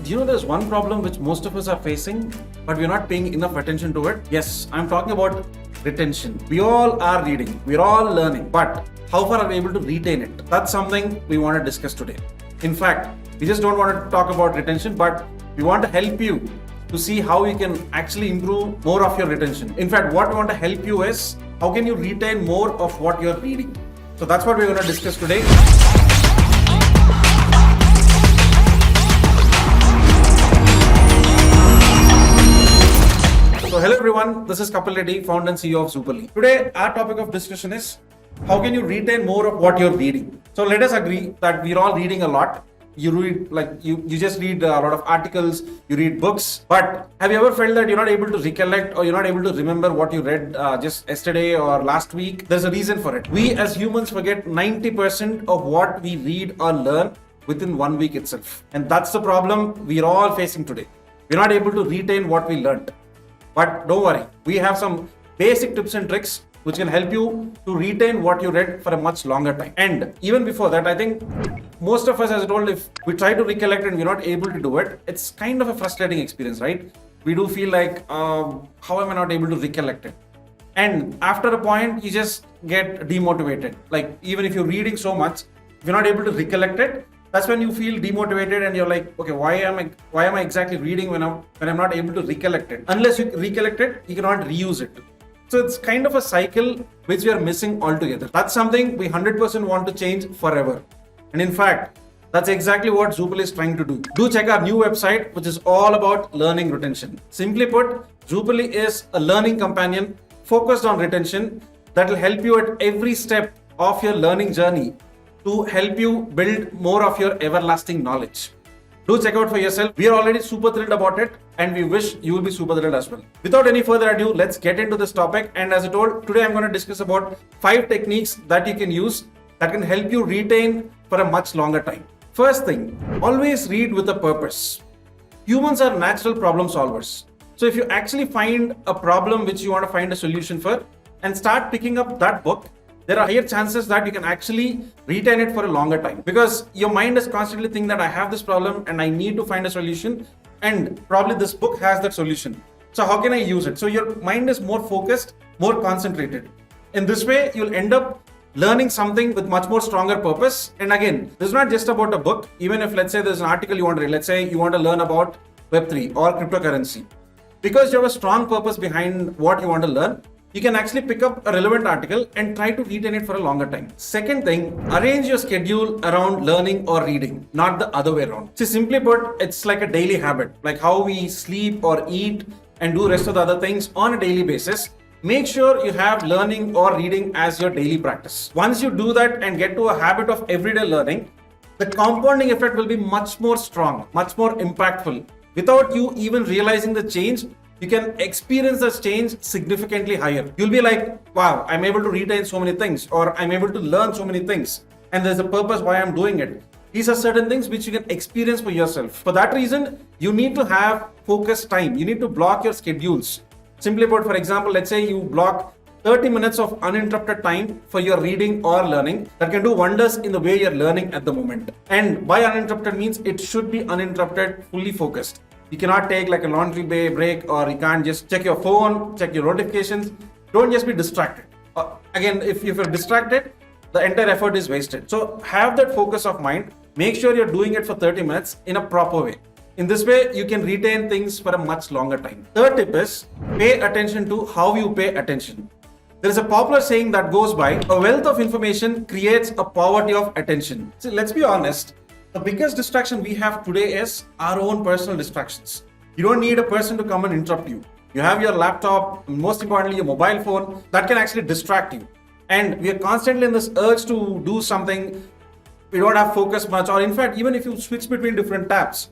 Do you know there's one problem which most of us are facing, but we're not paying enough attention to it? Yes, I'm talking about retention. We all are reading, we're all learning, but how far are we able to retain it? That's something we want to discuss today. In fact, we just don't want to talk about retention, but we want to help you to see how you can actually improve more of your retention. In fact, what we want to help you is how can you retain more of what you're reading. So that's what we're going to discuss today. So hello everyone, this is Kapil Reddy, founder and CEO of Superly. Today our topic of discussion is how can you retain more of what you're reading. So let us agree that we're all reading a lot. You read you just read a lot of articles, you read books, but have you ever felt that you're not able to recollect or you're not able to remember what you read just yesterday or last week? There's a reason for it. We as humans forget 90% of what we read or learn within 1 week itself. And that's the problem we're all facing today. We're not able to retain what we learned. But don't worry, we have some basic tips and tricks which can help you to retain what you read for a much longer time. And even before that, I think most of us, as I told, if we try to recollect and we're not able to do it, it's kind of a frustrating experience, right? We do feel like, how am I not able to recollect it? And after a point, you just get demotivated. Like even if you're reading so much, if you're not able to recollect it, that's when you feel demotivated and you're like, okay, why am I exactly reading when I'm not able to recollect it? Unless you recollect it, you cannot reuse it. So it's kind of a cycle which we are missing altogether. That's something we 100% want to change forever. And in fact, that's exactly what Zoopal is trying to do. Do check our new website, which is all about learning retention. Simply put, Zoopal is a learning companion focused on retention that will help you at every step of your learning journey to help you build more of your everlasting knowledge. Do check out for yourself. We are already super thrilled about it and we wish you will be super thrilled as well. Without any further ado, let's get into this topic. And as I told, today I'm going to discuss about 5 techniques that you can use that can help you retain for a much longer time. First thing, always read with a purpose. Humans are natural problem solvers. So if you actually find a problem which you want to find a solution for and start picking up that book, there are higher chances that you can actually retain it for a longer time, because your mind is constantly thinking that I have this problem and I need to find a solution, and probably this book has that solution. So how can I use it? So your mind is more focused, more concentrated. In this way, you'll end up learning something with much more stronger purpose. And again, this is not just about a book. Even if let's say there's an article you want to read, let's say you want to learn about Web3 or cryptocurrency, because you have a strong purpose behind what you want to learn, you can actually pick up a relevant article and try to retain it for a longer time. Second thing, arrange your schedule around learning or reading, not the other way around. See, simply put, it's like a daily habit, like how we sleep or eat and do rest of the other things on a daily basis. Make sure you have learning or reading as your daily practice. Once you do that and get to a habit of everyday learning, the compounding effect will be much more strong, much more impactful. Without you even realizing the change, you can experience this change significantly higher. You'll be like, wow, I'm able to retain so many things, or I'm able to learn so many things, and there's a purpose why I'm doing it. These are certain things which you can experience for yourself. For that reason, you need to have focused time. You need to block your schedules. Simply put, for example, let's say you block 30 minutes of uninterrupted time for your reading or learning. That can do wonders in the way you're learning at the moment. And by uninterrupted means it should be uninterrupted, fully focused. You cannot take like a laundry break, or you can't just check your phone, check your notifications. Don't just be distracted. Again, if you're distracted, the entire effort is wasted. So have that focus of mind. Make sure you're doing it for 30 minutes in a proper way. In this way, you can retain things for a much longer time. Third tip is pay attention to how you pay attention. There is a popular saying that goes by, a wealth of information creates a poverty of attention. So let's be honest. The biggest distraction we have today is our own personal distractions. You don't need a person to come and interrupt you. You have your laptop, most importantly your mobile phone, that can actually distract you. And we are constantly in this urge to do something. We don't have focus much, or in fact, even if you switch between different tabs,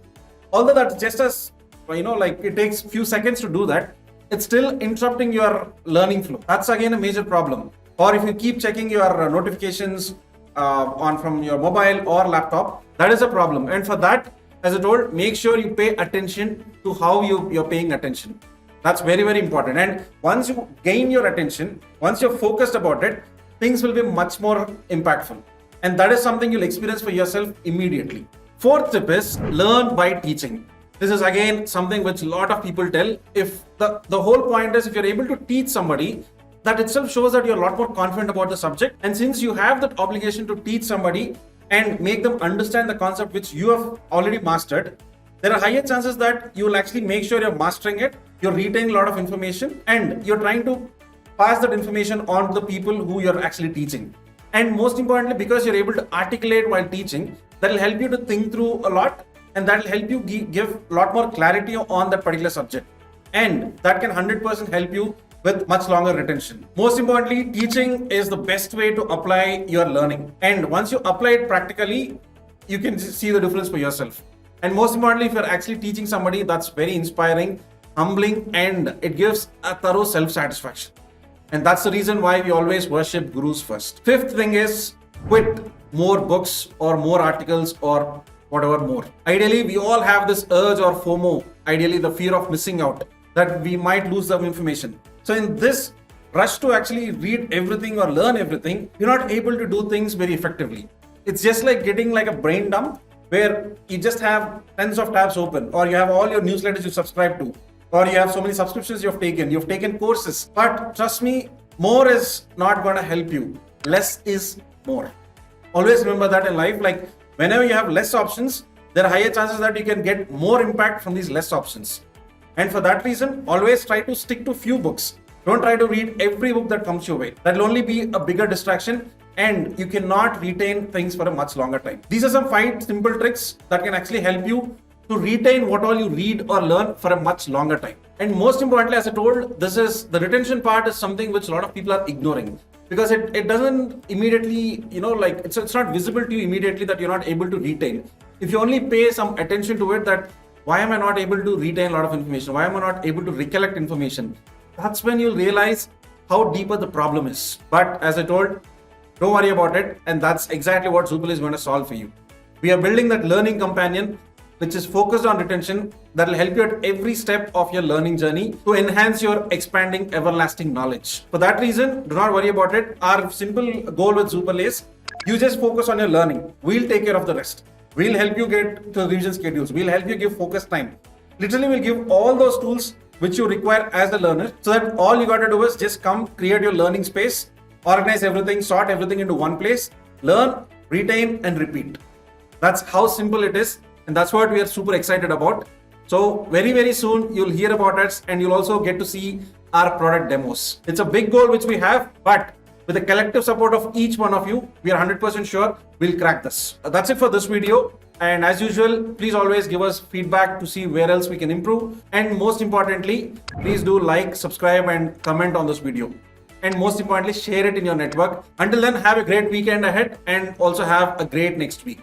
although that's just as, like it takes few seconds to do that, it's still interrupting your learning flow. That's again a major problem. Or if you keep checking your notifications from your mobile or laptop, that is a problem. And for that, as I told, make sure you pay attention to how you're paying attention. That's very, very important. And once you gain your attention, once you're focused about it, things will be much more impactful. And that is something you'll experience for yourself immediately. Fourth tip is learn by teaching. This is again something which a lot of people tell. If the whole point is, if you're able to teach somebody, that itself shows that you're a lot more confident about the subject. And since you have that obligation to teach somebody and make them understand the concept which you have already mastered, there are higher chances that you will actually make sure you're mastering it, you're retaining a lot of information, and you're trying to pass that information on to the people who you're actually teaching. And most importantly, because you're able to articulate while teaching, that will help you to think through a lot, and that will help you give a lot more clarity on that particular subject. And that can 100% help you with much longer retention. Most importantly, teaching is the best way to apply your learning. And once you apply it practically, you can see the difference for yourself. And most importantly, if you're actually teaching somebody, that's very inspiring, humbling, and it gives a thorough self-satisfaction. And that's the reason why we always worship gurus first. Fifth thing is, quit more books or more articles or whatever more. Ideally, we all have this urge or FOMO, ideally the fear of missing out, that we might lose some information. So in this rush to actually read everything or learn everything, you're not able to do things very effectively. It's just like getting like a brain dump where you just have tens of tabs open, or you have all your newsletters you subscribe to, or you have so many subscriptions you've taken courses. But trust me, more is not going to help you. Less is more. Always remember that in life, like whenever you have less options, there are higher chances that you can get more impact from these less options. And for that reason, always try to stick to few books. Don't try to read every book that comes your way. That will only be a bigger distraction, and you cannot retain things for a much longer time. These are some 5 simple tricks that can actually help you to retain what all you read or learn for a much longer time. And most importantly, as I told, the retention part is something which a lot of people are ignoring, because it doesn't immediately, it's not visible to you immediately that you're not able to retain. If you only pay some attention to it, that why am I not able to retain a lot of information? Why am I not able to recollect information? That's when you'll realize how deeper the problem is. But as I told, don't worry about it. And that's exactly what Zoopal is going to solve for you. We are building that learning companion which is focused on retention, that will help you at every step of your learning journey to enhance your expanding everlasting knowledge. For that reason, do not worry about it. Our simple goal with Zoopal is you just focus on your learning. We'll take care of the rest. We'll help you get to revision schedules. We'll help you give focus time. Literally, we'll give all those tools which you require as a learner, so that all you got to do is just come, create your learning space, organize everything, sort everything into one place, learn, retain, and repeat. That's how simple it is. And that's what we are super excited about. So very, very soon you'll hear about us, and you'll also get to see our product demos. It's a big goal which we have, but with the collective support of each one of you, we are 100% sure we'll crack this. That's it for this video. And as usual, please always give us feedback to see where else we can improve. And most importantly, please do like, subscribe, and comment on this video. And most importantly, share it in your network. Until then, have a great weekend ahead, and also have a great next week.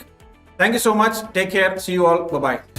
Thank you so much. Take care. See you all. Bye-bye.